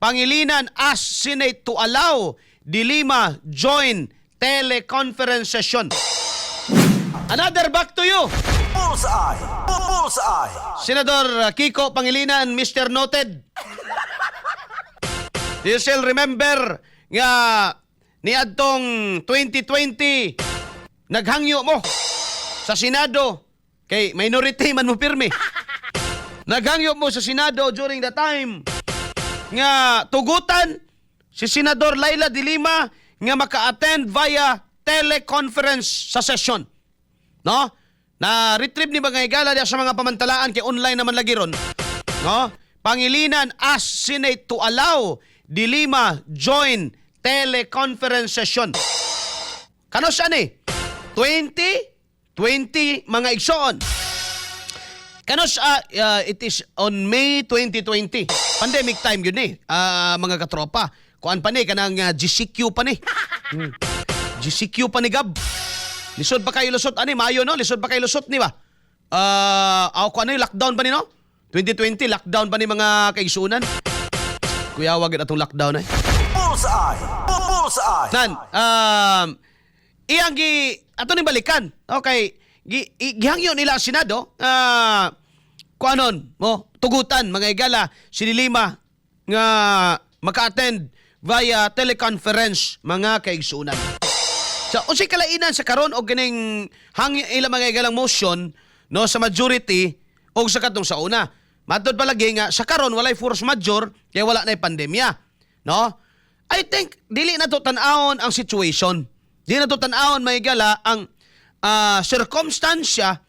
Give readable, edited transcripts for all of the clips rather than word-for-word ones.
Pangilinan asks Senate to allow De Lima join teleconference session. Another back to you. Bullseye! Bullseye! Senador Kiko Pangilinan, Mr. Noted. You shall remember nga ni adtong 2020 naghangyo mo sa Senado kay minority man mo pirmi. Naghangyo mo sa Senado during the time nga tugutan si Senador Laila De Lima nga maka-attend via teleconference sa session. No? Na retrieve ni mga higala sa mga pamantalaan kay online naman lagi ron. No? Pangilinan asks Senate to allow De Lima join teleconference session. Kano siya ni? 20 mga igsoon. Kano siya, it is on May 2020. Pandemic time yun mga katropa. Kuan pa ni, kanang GCQ pa ni. GCQ pa ni Gab. Lisod pa kayo lusot, Mayo no? Lisod pa kayo lusot ni ba? Kuan yung lockdown pa ni no? 2020, lockdown pa ni mga kaigsunan. Kuya, wag itong lockdown Bullseye! Bullseye! Nan, iyang ato ni balikan. Okay, gihangyo nila ang Senado. Kuanon mo, tugutan, mga igala, si De Lima nga maka-attend via teleconference mga kaigsunan. So, unsay kalainan sa karon og ganing hangyo ila mga igalang motion no sa majority o sa katong sa una. Matod palagi nga sa karon walay force majeure kaya wala na pandemya, no? I think dili na to tan-awon ang situation. Dili na to tan-awon mga igala ang circumstansya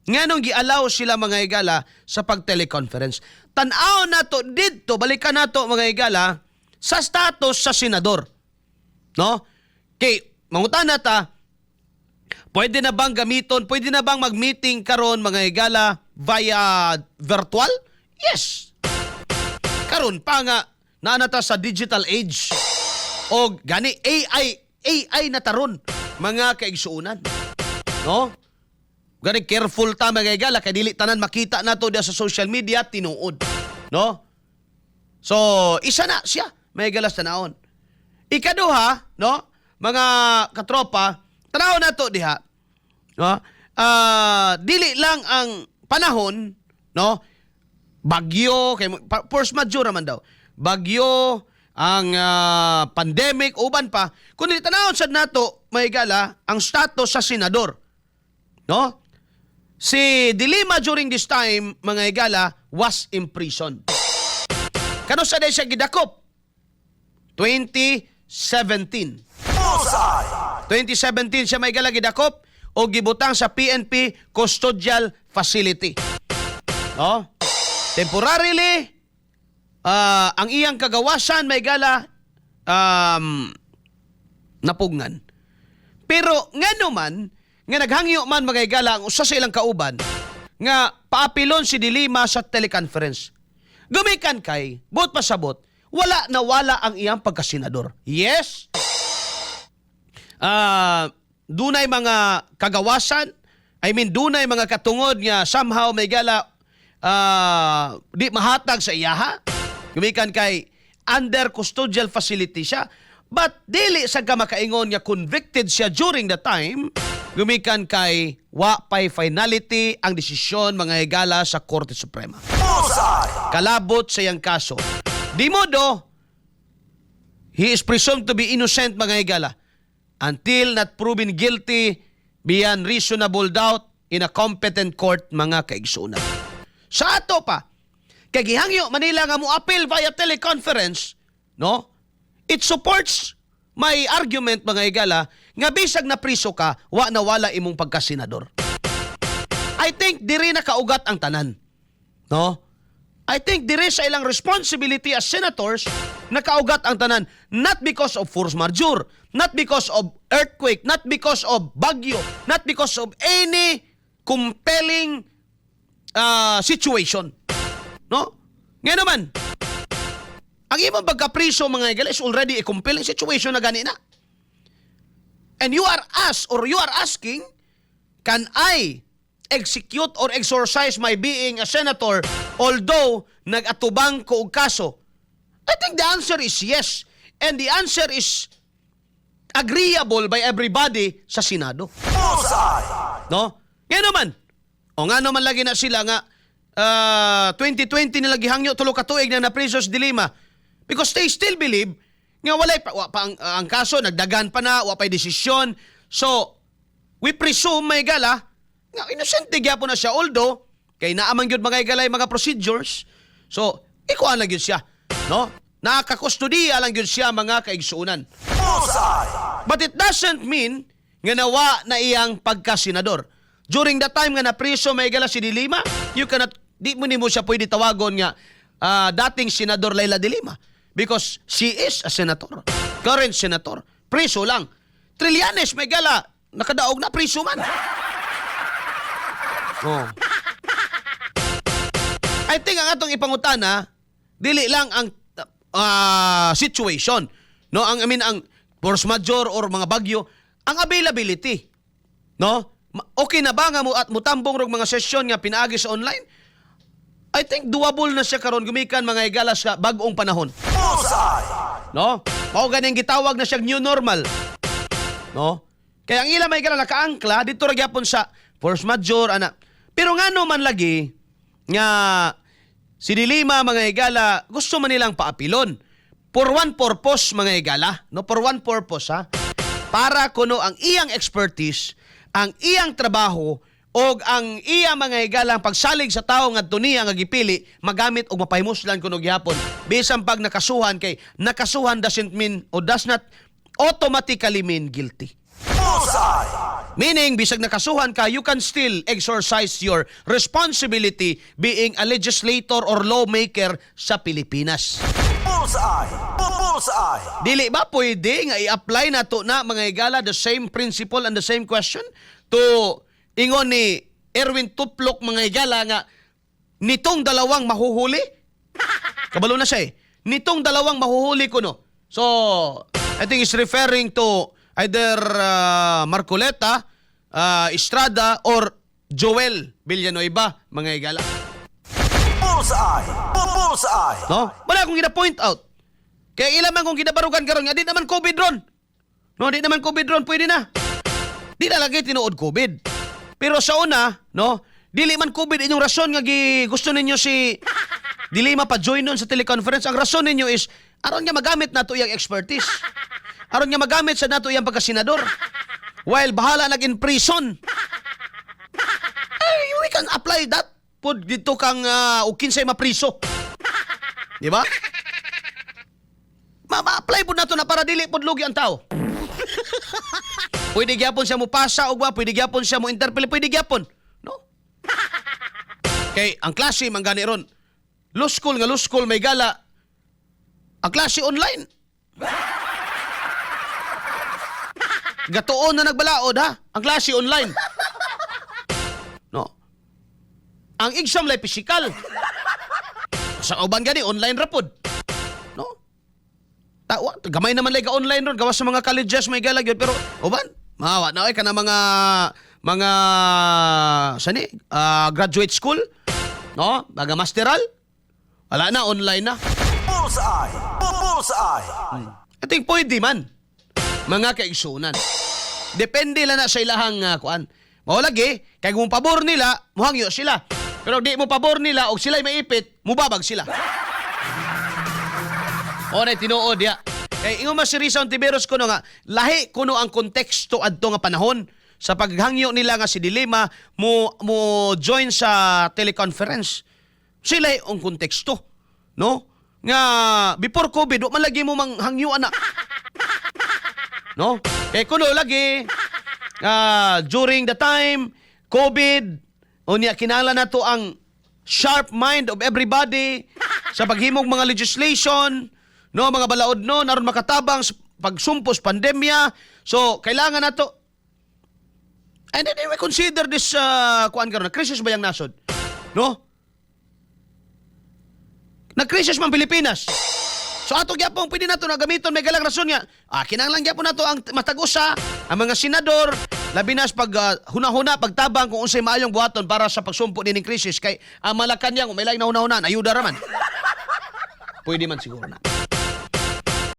nganong gi-allow sila mga igala sa pag-teleconference. Tan-awon na to didto, balikan na to mga igala sa status sa senador. No? Kay mangutan na ta, pwede na bang gamiton, pwede na bang mag-meeting karon mga igala via virtual? Yes. Karon pa nga naanata sa digital age. O gani AI na taron mga kaigsuunan. No? Gani careful ta mga igala kay dili tanan makita nato dia sa social media tinuod. No? So, isa na siya may galas tanaon. Ikaduha, no? Mga katropa, tanaw nato diha. No? Dili lang ang panahon, no? Bagyo, kay force majeure man daw. Bagyo, ang pandemic, uban pa. Kundi tanawon sad nato, may gala, ang status sa senador. No? Si De Lima during this time, mga igala, was imprisoned. Kano sa day siya gidakop? 2017. Bullseye! 2017 siya may igala gidakop o gibutang sa PNP Custodial Facility. No? Temporarily, ang iyang kagawasan may igala napugngan. Pero nga naman, nga naghangyo man mga igala ang usa sa ilang kauban nga paapilon si De Lima sa teleconference. Gumikan kay, buot pasabot, wala na wala ang iyang pagkasenador. Yes. Dunay mga kagawasan, dunay mga katungod nga somehow may gala di mahatag sa iyaha. Gumikan kay under custodial facility siya. But dili sa ka makaingon nga convicted siya during the time. Gumikan kay wa pay finality ang desisyon mga higala sa Korte Suprema. Bullseye! Kalabot sa iyang kaso. Di modo, he is presumed to be innocent mga higala until not proven guilty beyond reasonable doubt in a competent court mga kaigsunan. Sa ato pa, kay gihangyo Manila nga mo appeal via teleconference, no? It supports my argument mga higala nga bisag na priso ka, wa na wala imong pagkasenador. I think diri na kaugat ang tanan. No? I think diri sa ilang responsibility as senators nakaugat ang tanan, not because of force majeure, not because of earthquake, not because of bagyo, not because of any compelling situation. No? Ngayon naman, ang ibang pagkapriso mga igala is already a compelling situation na gani na. And you are asked or you are asking, can I execute or exercise my being a senator although nag-atubang ko og kaso I think the answer is yes. And the answer is agreeable by everybody sa Senado. Bullseye. No? Ngayon naman, o nga naman lagi na sila nga 2020 nila gihangyo tulo ka tuig na napriso si Dilima because they still believe nga walay pa, ang kaso nagdagan pa na wa pay desisyon. So we presume may gala nga innocent gyapon na siya although kay naamang gyud mga igalay mga procedures. So ikuan lang gyud siya, no? Nakakustodiya lang gyud siya mga kaigsuunan. Bullseye. But it doesn't mean nga nawa na iyang pagka-senador. During the time nga napriso may gala si Dilima, you cannot, di mo siya pwede tawagon nga dating Senador Leila de Lima because she is a senator. Current senator. Priso lang. Trillanes may gala, nakadaog na priso man. Oh. I think ang atong ipangutana, dili lang ang situation. No, ang force majeure or mga bagyo, ang availability. No? Okay na ba nga mo at mutambong rog mga session nga pinaagi sa online? I think doable na siya karon gumikan mga igala sa bag-ong panahon. Bullseye. No? Mao ganing gitawag na siya new normal. No? Kaya ang ila may igala nakaangkla dito ra gyapon sa force majeure ana. Pero ngano man lagi nga si Dilima mga igala gusto man nilang paapilon for one purpose mga igala, no? For one purpose ha. Para kuno ang iyang expertise, ang iyang trabaho o ang iya mga higalang pagsalig sa tao nga niya nga gipili magamit og mapahimuslan kuno gihapon bisan pag nakasuhan kay nakasuhan doesn't mean or does not automatically mean guilty. Bullseye. Meaning bisag nakasuhan ka you can still exercise your responsibility being a legislator or lawmaker sa Pilipinas. Bullseye. Bullseye. Dili ba pwede nga i-apply nato na mga higala the same principle and the same question to ingon ni Erwin Tuplok mga higala nga nitong dalawang mahuhuli? Kabalo na siya eh. Nitong dalawang mahuhuli ko no. So, I think he's referring to either Marcoleta, Estrada, or Joel Villanueva mga higala. Bullseye. Bullseye. No? Wala akong gina-point out. Kaya ilan man kung ginabarugan karon nga di naman COVID ron. No, di naman COVID ron, pwede na. Di na lagi tinuod COVID. Pero sa una, no, dili man COVID inyong rason nga gusto ninyo si Dilima pa join nun sa teleconference. Ang rason ninyo is aron nga magamit nato iyang expertise. Aron nga magamit sa nato iyang pagkasenador. While bahala nag-in prison. We can apply that. Pud dito kang o kinsay mapriso. Di ba? Ma-apply po na to na para dili pod lugi ang tao. Pwede gyapon siya mo pasa o ba, pwede gyapon siya mo interpel, pwede gyapon. No? Kay ang klase man gani ron. Law school may gala. Ang klase online. Gatuon na nagbalaod ha. Ang klase online. No. Ang exam lay physical. Sa uban gani online rapod. No? Tawa, gamay naman lay ka online ron gawas sa mga colleges may gala gyud pero uban mawa na ay kana mga sani graduate school, no? Baga masteral. Wala na online na. Bullseye. Bullseye. I think pwede man. Mga kaigsunan. Depende lang na sa ilahang kuan. Mao lagi kay kung pabor nila, muhangyo sila. Pero di mo pabor nila og sila'y maipit, mubabag sila. O na tinuod ya. Kay ingon mas si Risa Ontiveros kuno nga lahi kuno ang konteksto adto nga panahon sa paghangyo nila nga si Dilima mo join sa teleconference. Sila ang konteksto, no? Nga before COVID man lagi mo manghangyo ana. No? Kay kuno lagi during the time COVID unya kinala nato ang sharp mind of everybody sa paghimog mga legislation, no, mga balaod no aron makatabang sa pagsumpos pandemya. So kailangan nato and then we consider this kuan karon crisis ba yang nasod, no? Nag-crisis man Pilipinas. So ato gyapon pwede nato na gamiton may galang rason nga. Kinahanglan gyapon nato ang matag-usa ang mga senador labi na pag huna-huna pagtabang kung unsay maayong buhaton para sa pagsumpo dining krisis kay ang Malacañang may lain na huna-huna ayuda ra man. Pwede man siguro na.